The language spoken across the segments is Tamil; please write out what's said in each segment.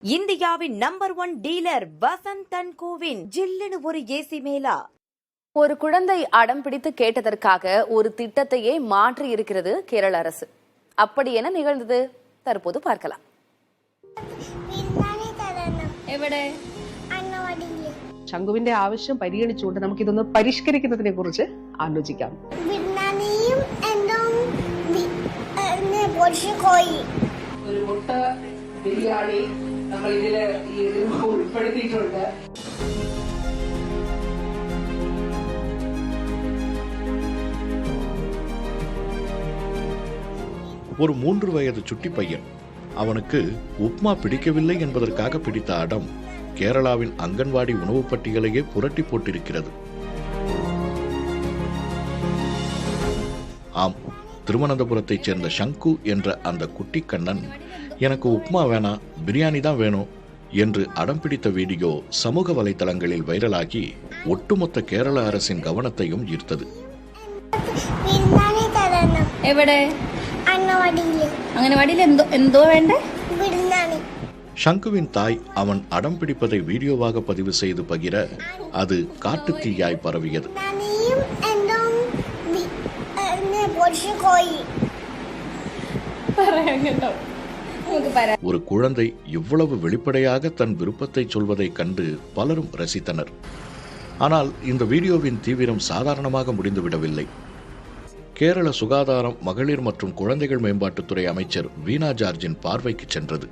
இந்தியாவின் number 1 dealer Vasanth and CoWIN ஜில்லுன்னு ஒரு ஏசி மேலா. ஒரு குழந்தை அடம் பிடித்து கேட்டதற்காக ஒரு திட்டத்தையே மாற்றி இருக்கிறது கேரள அரசு. அப்படி என்ன நிகழ்ந்தது தற்போது பார்க்கலாம். ശംഖുവിന്റെ ആവശ്യം പരിഗണിച്ചുകൊണ്ട് നമുക്ക് ഇതൊന്ന് പരിഷ്കരിക്കുന്നതിനെ കുറിച്ച് ആലോചിക്കാം. ഒരു മുട്ട ബിരിയാണി നമ്മൾ ഇതില് ഉൾപ്പെടുത്തിയിട്ടുണ്ട്. ஒரு 3 வயது சுட்டி பையன். அவனுக்கு உப்மா பிடிக்கவில்லை என்பதற்காக பிடித்த அடம் கேரளாவின் அங்கன்வாடி உணவு பட்டியலையே புரட்டி போட்டிருக்கிறது. ஆம், திருவனந்தபுரத்தைச் சேர்ந்த ஷங்கு என்ற அந்த குட்டி கண்ணன் எனக்கு உப்மா வேணாம், பிரியாணி தான் வேணும் என்று அடம் பிடித்த வீடியோ சமூக வலைதளங்களில் வைரலாகி ஒட்டுமொத்த கேரள அரசின் கவனத்தையும் ஈர்த்தது. ஷங்குவின் தாய் அவன் அடம் பிடிப்பதை வீடியோவாக பதிவு செய்து பகிர அது காட்டு தீயாய் பரவியது. ஒரு குழந்தை இவ்வளவு வெளிப்படையாக தன் விருப்பத்தை சொல்வதை கண்டு பலரும் ரசித்தனர். ஆனால் இந்த வீடியோவின் தீவிரம் சாதாரணமாக முடிந்துவிடவில்லை. கேரள சுகாதாரம், மகளிர் மற்றும் குழந்தைகள் மேம்பாட்டுத்துறை அமைச்சர் வீணா ஜார்ஜின் பார்வைக்கு சென்றது.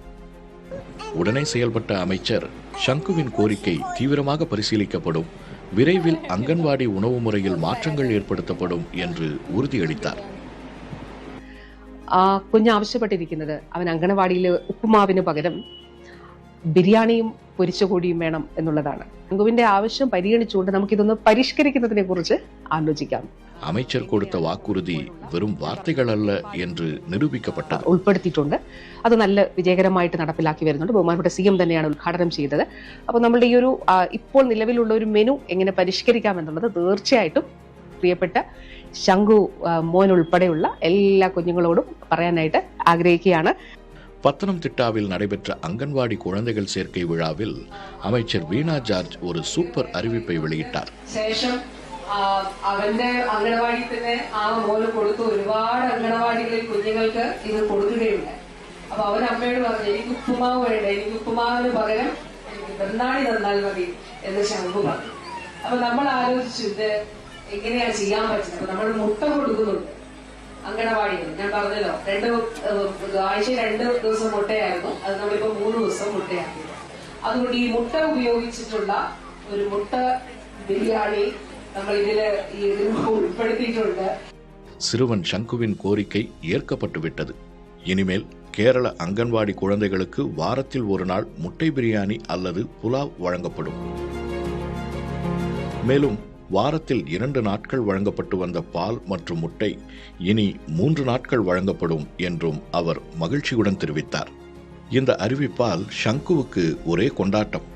உடனே செயல்பட்ட அமைச்சர் ஷங்குவின் கோரிக்கை தீவிரமாக பரிசீலிக்கப்படும், விரைவில் அங்கன்வாடி உணவு முறையில் மாற்றங்கள் ஏற்படுத்தப்படும் என்று உறுதியளித்தார். കുഞ്ഞ് ആവശ്യപ്പെട്ടിരിക്കുന്നത് അവൻ അങ്കണവാടിയിൽ ഉപ്പുമാവിന് പകരം ബിരിയാണിയും പൊരിച്ച കോഴിയും വേണം എന്നുള്ളതാണ്. ശംഖുവിന്റെ ആവശ്യം പരിഗണിച്ചുകൊണ്ട് നമുക്കിതൊന്ന് പരിഷ്കരിക്കുന്നതിനെ കുറിച്ച് ആലോചിക്കാം. அமைச்சர் கொடுத்த வாக்குறுதி வெறும் வார்த்தைகள் அல்ல என்று நிரூபிக்கப்பட்டது. ഉൾപ്പെടുത്തിയിട്ടുണ്ട്. അത് നല്ല വിജയകരമായിട്ട് നടപ്പിലാക്കി വരുന്നുണ്ട്. ബഹുമാനപ്പെട്ട CM തന്നെയാണ് ഉദ്ഘാടനം ചെയ്തത്. അപ്പോൾ നമ്മളുടെ ഈ ഒരു ഇപ്പോൾ നിലവിലുള്ള ഒരു മെനു എങ്ങനെ പരിഷ്കരിക്കാം എന്നുള്ളത് തീർച്ചയായിട്ടും പ്രിയപ്പെട്ട ശംഖു മോൻ ഉൾപ്പെടെയുള്ള എല്ലാ കുഞ്ഞുങ്ങളോടും പറയാനായിട്ട് ആഗ്രഹിക്കുകയാണ്. பத்தனம்திட்டாவில் நடைபெற்ற அங்கன்வாடி குழந்தைகள் சேர்க்கை விழாவில் அமைச்சர் வீணா ஜார்ஜ் ஒரு சூப்பர் அறிவிப்பை வெளியிட்டார். അവന്റെ അംഗനവാടി തന്നെ ആ മോന് കൊടുത്തു. ഒരുപാട് അംഗനവാടികളിൽ കുഞ്ഞുങ്ങൾക്ക് ഇത് കൊടുക്കുകയുണ്ട്. അപ്പൊ അവൻ അമ്മയോട് പറഞ്ഞു, എനിക്ക് ഉപ്പുമാവ് വേണ്ട, എനിക്ക് ഉപ്പുമാവിന് പകരം എനിക്ക് ബിരിയാണി തന്നാൽ മതി എന്ന് ശംഖു പറഞ്ഞു. അപ്പൊ നമ്മൾ ആലോചിച്ചു ഇത് എങ്ങനെയാ ചെയ്യാൻ പറ്റുന്നത്. അപ്പൊ നമ്മൾ മുട്ട കൊടുക്കുന്നുണ്ട് അംഗനവാടികൾ. ഞാൻ പറഞ്ഞല്ലോ, ആഴ്ച 2 ദിവസം മുട്ടയായിരുന്നു, അത് നമ്മളിപ്പോ 3 ദിവസം മുട്ടയാക്കി. അതുകൊണ്ട് ഈ മുട്ട ഉപയോഗിച്ചിട്ടുള്ള ഒരു മുട്ട ബിരിയാണി നമ്മൾ ഇതില് ഉൾപ്പെടുത്തിയിട്ടുണ്ട്. சிறுவன் ஷங்குவின் கோரிக்கை ஏற்கப்பட்டு விட்டது. இனிமேல் கேரள அங்கன்வாடி குழந்தைகளுக்கு வாரத்தில் ஒரு நாள் முட்டை பிரியாணி அல்லது புலாவ் வழங்கப்படும். மேலும் வாரத்தில் 2 நாட்கள் வழங்கப்பட்டு வந்த பால் மற்றும் முட்டை இனி 3 நாட்கள் வழங்கப்படும் என்றும் அவர் மகிழ்ச்சியுடன் தெரிவித்தார். இந்த அறிவிப்பால் ஷங்குவுக்கு ஒரே கொண்டாட்டம்.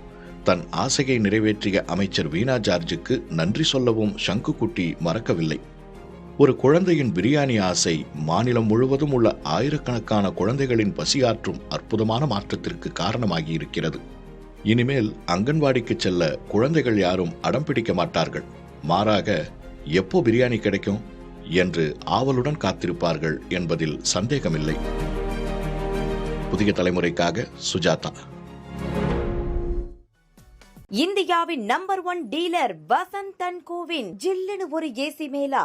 தன் ஆசையை நிறைவேற்றிய அமைச்சர் வீணா ஜார்ஜுக்கு நன்றி சொல்லவும் ஷங்கு குட்டி மறக்கவில்லை. ஒரு குழந்தையின் பிரியாணி ஆசை மாநிலம் முழுவதும் உள்ள ஆயிரக்கணக்கான குழந்தைகளின் பசியாற்றும் அற்புதமான மாற்றத்திற்கு காரணமாகி இருக்கிறது. இனிமேல் அங்கன்வாடிக்கு செல்ல குழந்தைகள் யாரும் அடம் பிடிக்க மாட்டார்கள். மாறாக எப்போ பிரியாணி கிடைக்கும் என்று ஆவலுடன் காத்திருப்பார்கள் என்பதில் சந்தேகமில்லை. புதிய தலைமுறைக்காக சுஜாதா. இந்தியாவின் number 1 dealer Vasanth and CoWIN ஜில்லுன்னு ஒரு ஏசி மேலா.